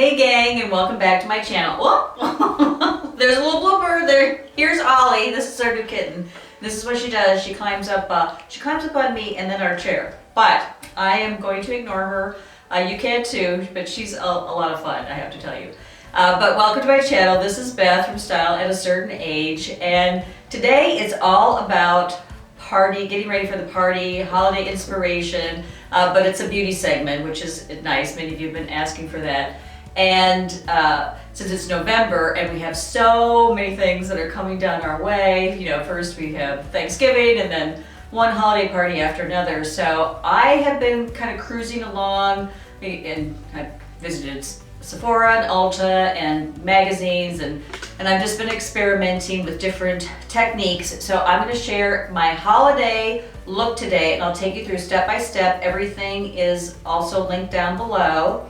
Hey gang, and welcome back to my channel. Oh, there's a little blooper there. Here's Ollie. This is our new kitten. This is what she does. She climbs up on me and then our chair. But I am going to ignore her. You can too, but she's a lot of fun, I have to tell you. But welcome to my channel. This is Beth from Style at a Certain Age, and today it's all about getting ready for the party, holiday inspiration, but it's a beauty segment, which is nice. Many of you have been asking for that. And since it's November and we have so many things that are coming down our way, you know, first we have Thanksgiving and then one holiday party after another. So I have been kind of cruising along and I've visited Sephora and Ulta and magazines, and I've just been experimenting with different techniques. So I'm going to share my holiday look today, and I'll take you through step by step. Everything is also linked down below.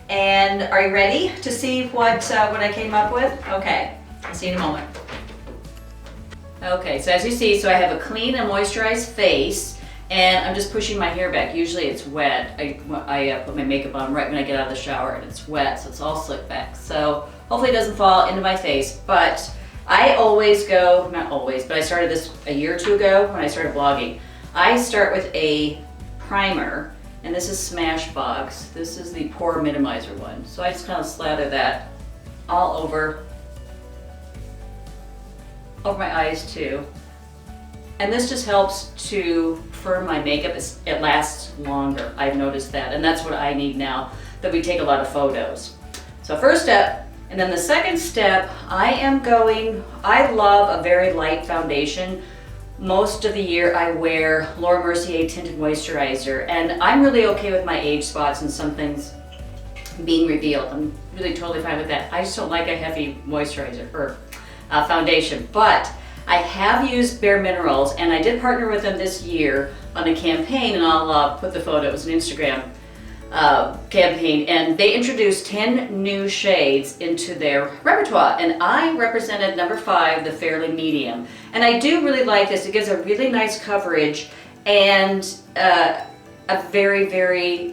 And are you ready to see what I came up with? Okay, I'll see you in a moment. Okay, so as you see, so I have a clean and moisturized face, and I'm just pushing my hair back. Usually it's wet. I put my makeup on right when I get out of the shower and it's wet, so it's all slicked back. So hopefully it doesn't fall into my face, but I always go, not always, but I started this a year or two ago when I started blogging. I start with a primer, and this is Smashbox. This is the pore minimizer one. So I just kind of slather that all over my eyes too. And this just helps to firm my makeup. It lasts longer. I've noticed that, and that's what I need now that we take a lot of photos. So first step, and then the second step, I love a very light foundation. Most of the year I wear Laura Mercier tinted moisturizer, and I'm really okay with my age spots and some things being revealed. I'm really totally fine with that. I just don't like a heavy moisturizer or foundation, but I have used Bare Minerals, and I did partner with them this year on a campaign, and I'll put the photo. It was an Instagram campaign, and they introduced 10 new shades into their repertoire, and I represented number 5, the fairly medium. And I do really like this. It gives a really nice coverage and a very, very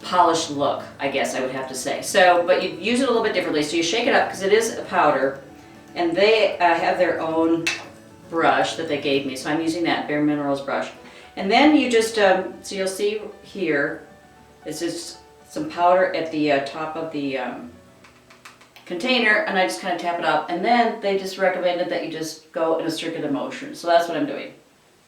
polished look, I guess I would have to say. So, but you use it a little bit differently. So you shake it up because it is a powder, and they have their own brush that they gave me. So I'm using that Bare Minerals brush. And then you just, so you'll see here, it's just some powder at the top of the container, and I just kind of tap it up. And then they just recommended that you just go in a circular motion. So that's what I'm doing.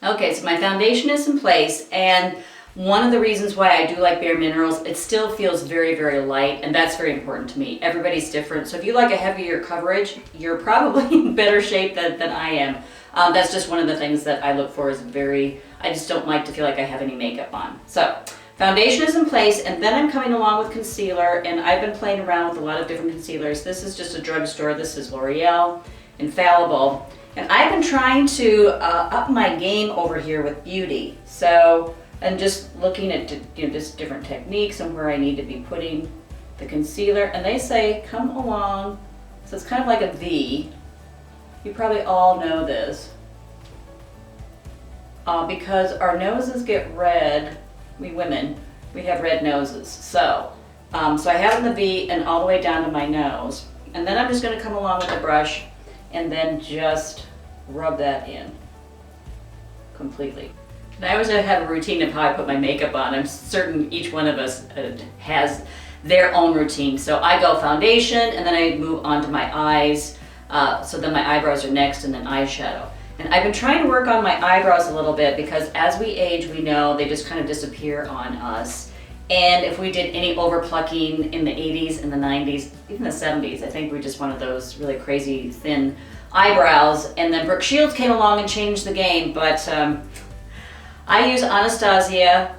Okay, so my foundation is in place, and one of the reasons why I do like Bare Minerals, it still feels very, very light, and that's very important to me. Everybody's different. So if you like a heavier coverage, you're probably in better shape than I am. That's just one of the things that I look for, is I just don't like to feel like I have any makeup on. So foundation is in place, and then I'm coming along with concealer, and I've been playing around with a lot of different concealers. This is just a drugstore. This is L'Oreal, Infallible, and I've been trying to up my game over here with beauty. So I'm just looking at just different techniques and where I need to be putting the concealer, and they say come along. So it's kind of like a V. You probably all know this. Because our noses get red, we women, we have red noses. So I have in the V and all the way down to my nose. And then I'm just going to come along with the brush and then just rub that in completely. And I always have a routine of how I put my makeup on. I'm certain each one of us has their own routine. So I go foundation, and then I move on to my eyes. So then my eyebrows are next, and then eyeshadow. And I've been trying to work on my eyebrows a little bit, because as we age, we know they just kind of disappear on us. And if we did any over plucking in the 80s and the 90s, even the 70s, I think we're just one of those really crazy thin eyebrows. And then Brooke Shields came along and changed the game, but I use Anastasia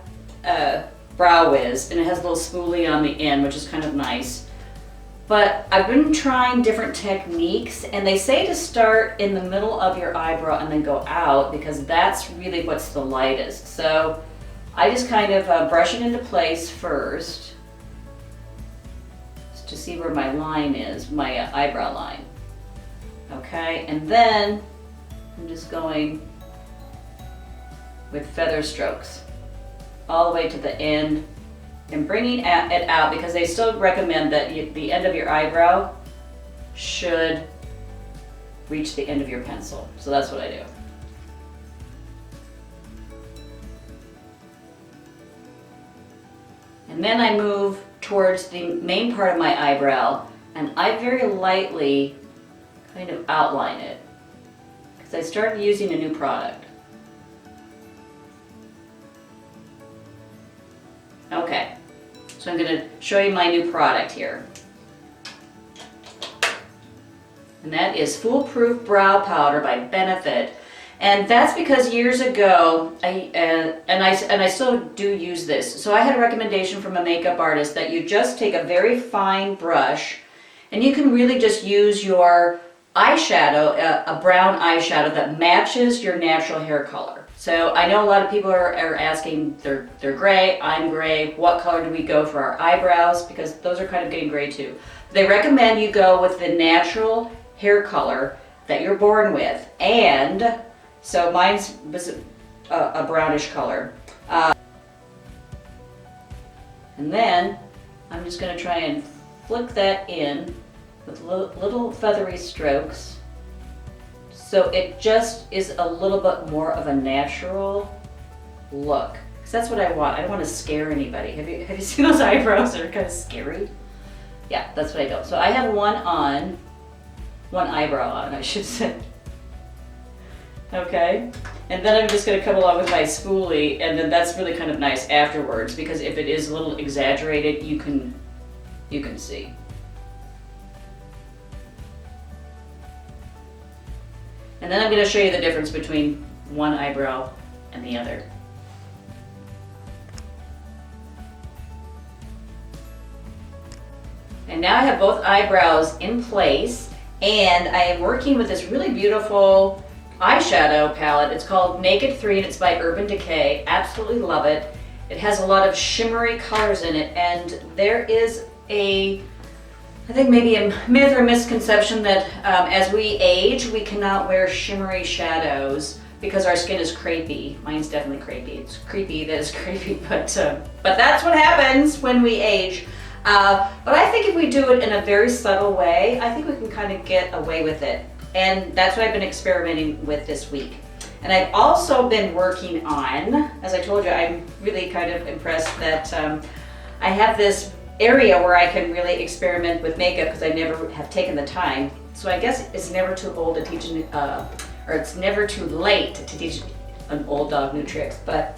Brow Wiz, and it has a little spoolie on the end, which is kind of nice. But I've been trying different techniques, and they say to start in the middle of your eyebrow and then go out, because that's really what's the lightest. So I just kind of brush it into place first to see where my line is, my eyebrow line. Okay, and then I'm just going with feather strokes all the way to the end and bringing it out because they still recommend that the end of your eyebrow should reach the end of your pencil. So that's what I do. And then I move towards the main part of my eyebrow and I very lightly kind of outline it because I started using a new product. Okay, so I'm going to show you my new product here. And that is Foolproof Brow Powder by Benefit. And that's because years ago, I still do use this. So I had a recommendation from a makeup artist that you just take a very fine brush and you can really just use your eyeshadow, a brown eyeshadow that matches your natural hair color. So I know a lot of people are asking, they're gray, I'm gray, what color do we go for our eyebrows? Because those are kind of getting gray too. They recommend you go with the natural hair color that you're born with. And so mine's was a brownish color. And then I'm just going to try and flick that in with little feathery strokes. So it just is a little bit more of a natural look. Because that's what I want. I don't want to scare anybody. Have you seen those eyebrows? They're kind of scary. Yeah, that's what I do. So I have one eyebrow on, I should say. Okay, and then I'm just going to come along with my spoolie, and then that's really kind of nice afterwards because if it is a little exaggerated, you can see. And then I'm going to show you the difference between one eyebrow and the other. And now I have both eyebrows in place, and I am working with this really beautiful eyeshadow palette. It's called Naked 3 and it's by Urban Decay. Absolutely love it. It has a lot of shimmery colors in it, and there is I think maybe a myth or misconception that as we age, we cannot wear shimmery shadows because our skin is crepey. Mine's definitely crepey. It's creepy that it's crepey, but that's what happens when we age. But I think if we do it in a very subtle way, I think we can kind of get away with it. And that's what I've been experimenting with this week. And I've also been working on, as I told you, I'm really kind of impressed that I have this area where I can really experiment with makeup because I never have taken the time. So I guess it's never too old to teach, or it's never too late to teach an old dog new tricks. But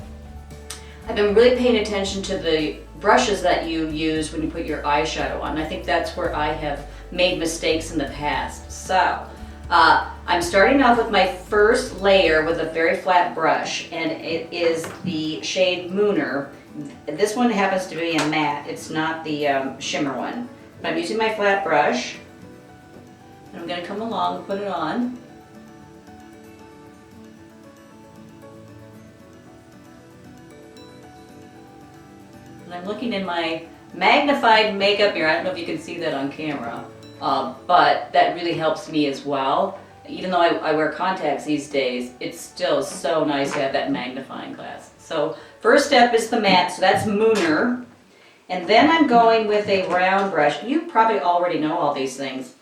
I've been really paying attention to the brushes that you use when you put your eyeshadow on. I think that's where I have made mistakes in the past. So I'm starting off with my first layer with a very flat brush, and it is the shade Mooner. This one happens to be a matte. It's not the shimmer one. But I'm using my flat brush, and I'm going to come along and put it on. And I'm looking in my magnified makeup mirror. I don't know if you can see that on camera. But that really helps me as well. Even though I wear contacts these days, it's still so nice to have that magnifying glass. So first step is the matte, so that's Mooner. And then I'm going with a round brush. You probably already know all these things.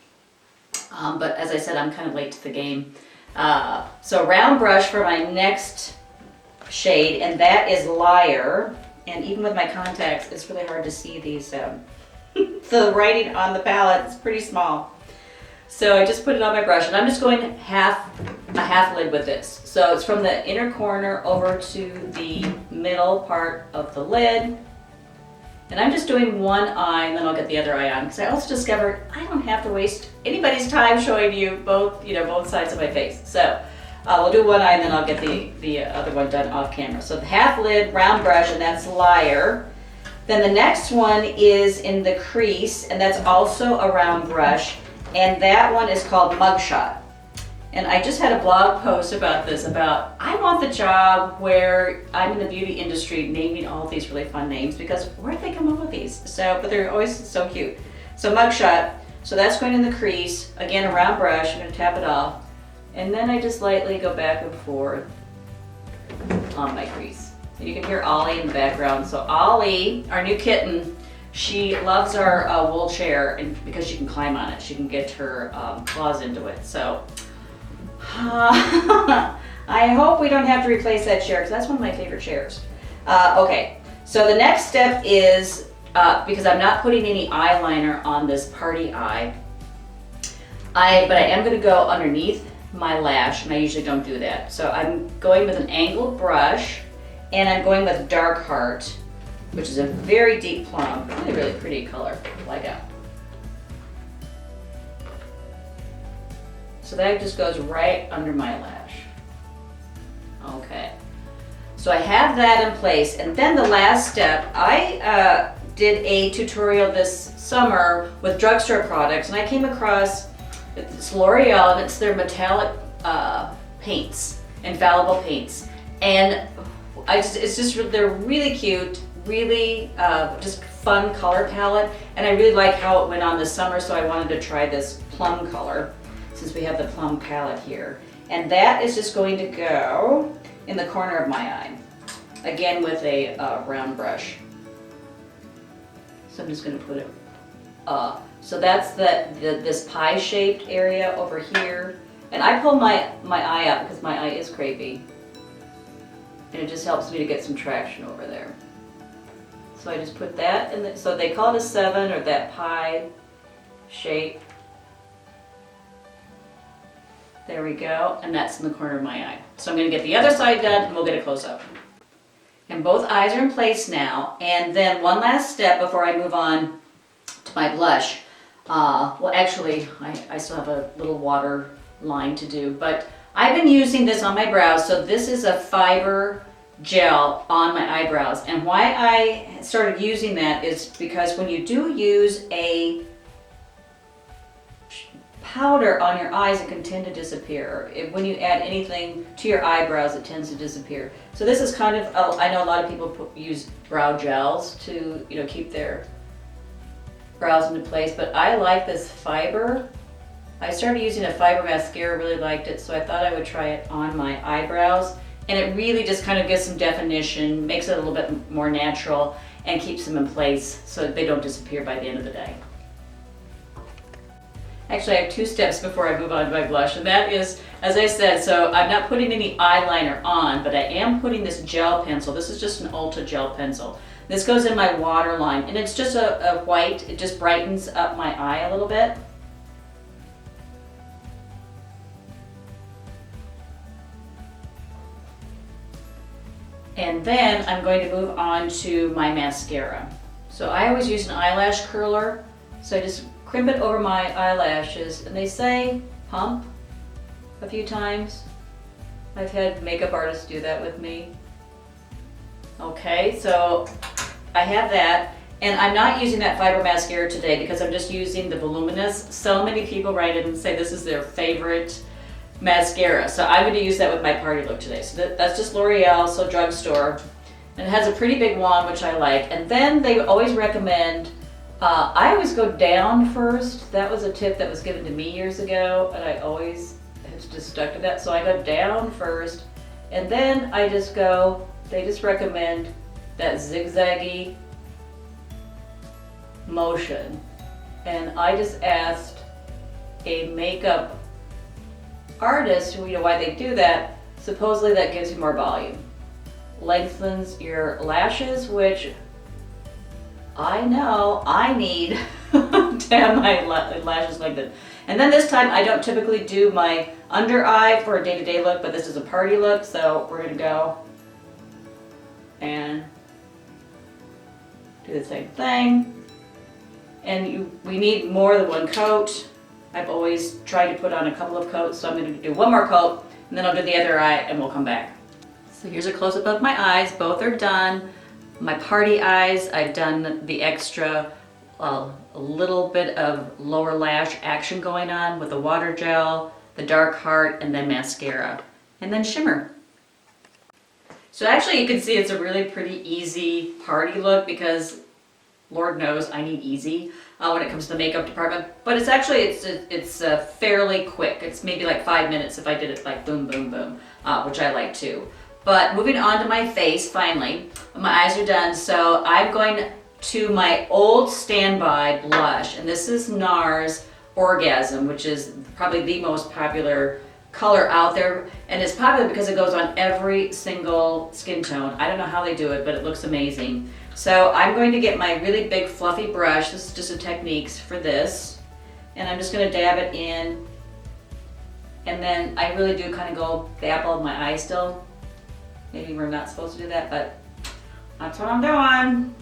But as I said, I'm kind of late to the game. So round brush for my next shade, and that is Liar. And even with my contacts, it's really hard to see these. The writing on the palette is pretty small. So I just put it on my brush, and I'm just going a half lid with this. So it's from the inner corner over to the middle part of the lid. And I'm just doing one eye, and then I'll get the other eye on, because I also discovered I don't have to waste anybody's time showing you both sides of my face. So we'll do one eye, and then I'll get the other one done off camera. So the half lid, round brush, and that's Liar. Then the next one is in the crease, and that's also a round brush, and that one is called Mugshot. And I just had a blog post about this, I want the job where I'm in the beauty industry naming all these really fun names, because where'd they come up with these? But they're always so cute. So Mugshot, so that's going in the crease, again a round brush, I'm going to tap it off, and then I just lightly go back and forth on my crease. And you can hear Ollie in the background. So Ollie, our new kitten, she loves our wool chair, and because she can climb on it, she can get her claws into it. So I hope we don't have to replace that chair because that's one of my favorite chairs. Okay, so the next step is, because I'm not putting any eyeliner on this party eye, but I am going to go underneath my lash, and I usually don't do that. So I'm going with an angled brush, and I'm going with Dark Heart, which is a very deep plum, really, really pretty color, like that. So that just goes right under my lash. Okay, so I have that in place, and then the last step, I did a tutorial this summer with drugstore products, and I came across, it's L'Oreal, and it's their metallic paints, infallible paints, and they're really cute, really just fun color palette, and I really like how it went on this summer, so I wanted to try this plum color, since we have the plum palette here. And that is just going to go in the corner of my eye, again with a round brush. So I'm just going to put it, so that's this pie-shaped area over here. And I pull my eye up because my eye is crepey. And it just helps me to get some traction over there. So I just put that in so they call it a 7, or that pie shape. There we go, and that's in the corner of my eye. So I'm going to get the other side done, and we'll get a close-up. And both eyes are in place now, and then one last step before I move on to my blush. Well, actually, I still have a little water line to do, but I've been using this on my brows. So this is a fiber gel on my eyebrows, and why I started using that is because when you do use a powder on your eyes, it can tend to disappear. When you add anything to your eyebrows, it tends to disappear. So this is kind of, I know a lot of people use brow gels to, keep their brows into place, but I like this fiber. I started using a fiber mascara, really liked it, so I thought I would try it on my eyebrows, and it really just kind of gives some definition, makes it a little bit more natural, and keeps them in place so they don't disappear by the end of the day. Actually, I have 2 steps before I move on to my blush, and that is, as I said, so I'm not putting any eyeliner on, but I am putting this gel pencil. This is just an Ulta gel pencil. This goes in my waterline, and it's just a white. It just brightens up my eye a little bit. And then I'm going to move on to my mascara. So I always use an eyelash curler, so I just crimp it over my eyelashes, and they say pump a few times. I've had makeup artists do that with me. Okay, so I have that, and I'm not using that fiber mascara today because I'm just using the voluminous. So many people write in and say this is their favorite mascara, so I'm going to use that with my party look today. So that's just L'Oreal, so drugstore, and it has a pretty big wand, which I like. And then they always recommend, I always go down first. That was a tip that was given to me years ago, and I always have just stuck to that. So I go down first, and then I just go, they just recommend that zigzaggy motion. And I just asked a makeup artist, why they do that. Supposedly that gives you more volume. Lengthens your lashes, which I know I need to have my lashes lengthened. And then this time I don't typically do my under eye for a day-to-day look, but this is a party look, so we're gonna go and do the same thing. And we need more than one coat. I've always tried to put on a couple of coats, so I'm going to do one more coat, and then I'll do the other eye, and we'll come back. So here's a close-up of my eyes. Both are done. My party eyes, I've done the extra, a little bit of lower lash action going on with the water gel, the Dark Heart, and then mascara, and then shimmer. So actually you can see it's a really pretty easy party look because Lord knows I need easy when it comes to the makeup department. But it's actually, it's fairly quick. It's maybe like 5 minutes if I did it like boom, boom, boom, which I like too. But moving on to my face, finally, my eyes are done. So I'm going to my old standby blush, and this is NARS Orgasm, which is probably the most popular color out there, and it's popular because it goes on every single skin tone. I don't know how they do it, but it looks amazing. So I'm going to get my really big fluffy brush. This is just a Techniques for this, and I'm just going to dab it in, and then I really do kind of go the apple of my eye still. Maybe we're not supposed to do that, but that's what I'm doing.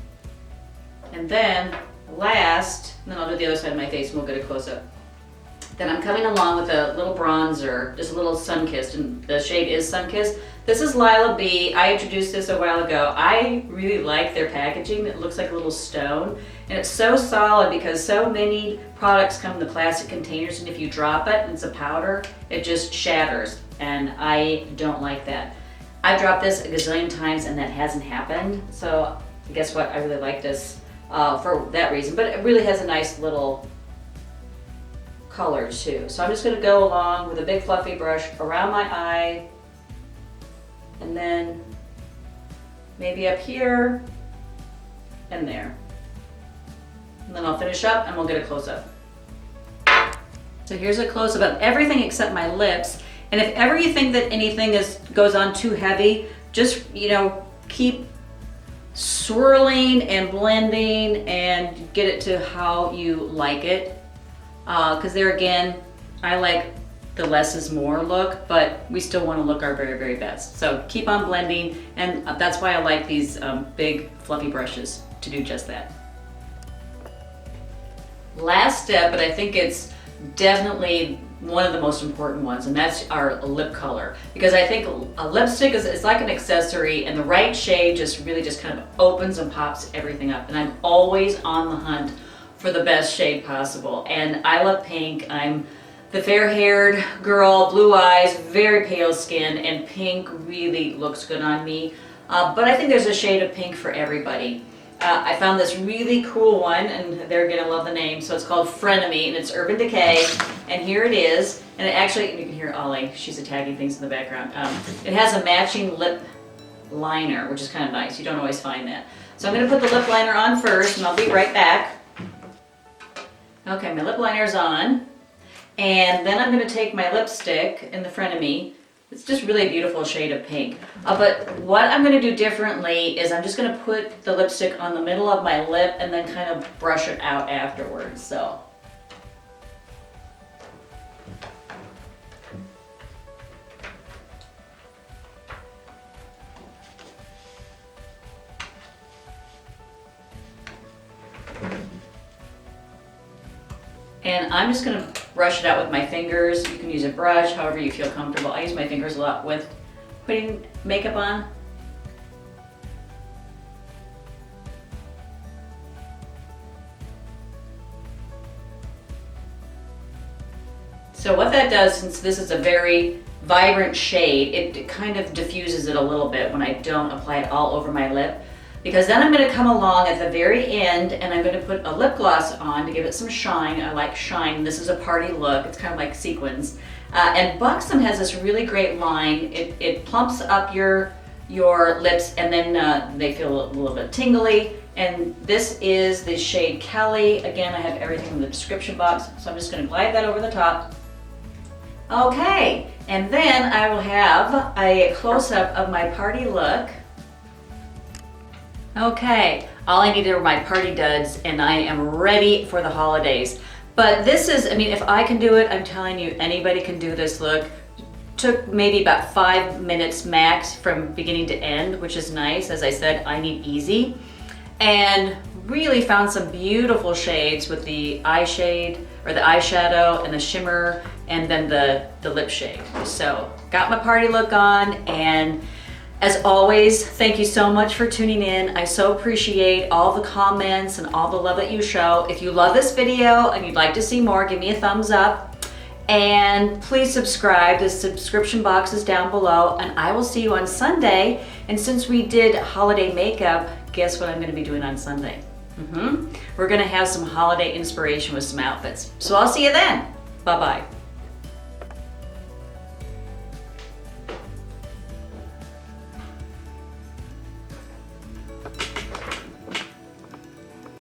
And then last, and then I'll do the other side of my face and we'll get a close-up. Then I'm coming along with a little bronzer, just a little sun-kissed, and the shade is sun-kissed. This is Lila B. I introduced this a while ago. I really like their packaging. It looks like a little stone, and it's so solid because so many products come in the plastic containers, and if you drop it and it's a powder, it just shatters, and I don't like that. I've dropped this a gazillion times and that hasn't happened, so guess what? I really like this for that reason, but it really has a nice little color too. So I'm just going to go along with a big fluffy brush around my eye, and then maybe up here and there. And then I'll finish up and we'll get a close-up. So here's a close-up of everything except my lips. And if ever you think that anything goes on too heavy, just, keep swirling and blending and get it to how you like it. Because there again, I like the less is more look, but we still want to look our very, very best. So keep on blending, and that's why I like these big fluffy brushes to do just that. Last step, but I think it's definitely one of the most important ones, and that's our lip color. Because I think a lipstick is like an accessory, and the right shade just really just kind of opens and pops everything up. And I'm always on the hunt for the best shade possible. And I love pink. I'm the fair-haired girl, blue eyes, very pale skin, and pink really looks good on me. But I think there's a shade of pink for everybody. I found this really cool one, and they're gonna love the name. So it's called Frenemy, and it's Urban Decay. And here it is. And it actually, you can hear Ollie, she's tagging things in the background. It has a matching lip liner, which is kind of nice. You don't always find that. So I'm gonna put the lip liner on first, and I'll be right back. Okay, my lip liner's on. And then I'm gonna take my lipstick in the Frenemy. It's just really a beautiful shade of pink. But what I'm gonna do differently is I'm just gonna put the lipstick on the middle of my lip and then kind of brush it out afterwards, so. And I'm just gonna brush it out with my fingers. You can use a brush, however you feel comfortable. I use my fingers a lot with putting makeup on. So what that does, since this is a very vibrant shade, it kind of diffuses it a little bit when I don't apply it all over my lip. Because then I'm going to come along at the very end and I'm going to put a lip gloss on to give it some shine. I like shine. This is a party look. It's kind of like sequins. And Buxom has this really great line. It plumps up your lips, and then they feel a little bit tingly. And this is the shade Kelly. Again, I have everything in the description box, so I'm just going to glide that over the top. Okay, and then I will have a close-up of my party look. Okay, all I needed were my party duds, and I am ready for the holidays. But this is, if I can do it, I'm telling you, anybody can do this look. Took maybe about 5 minutes max from beginning to end, which is nice. As I said, I need easy. And really found some beautiful shades with the eye shade, or the eyeshadow, and the shimmer, and then the lip shade. So, got my party look on, and as always, thank you so much for tuning in. I so appreciate all the comments and all the love that you show. If you love this video and you'd like to see more, give me a thumbs up. And please subscribe. The subscription box is down below. And I will see you on Sunday. And since we did holiday makeup, guess what I'm going to be doing on Sunday? We're going to have some holiday inspiration with some outfits. So I'll see you then. Bye-bye.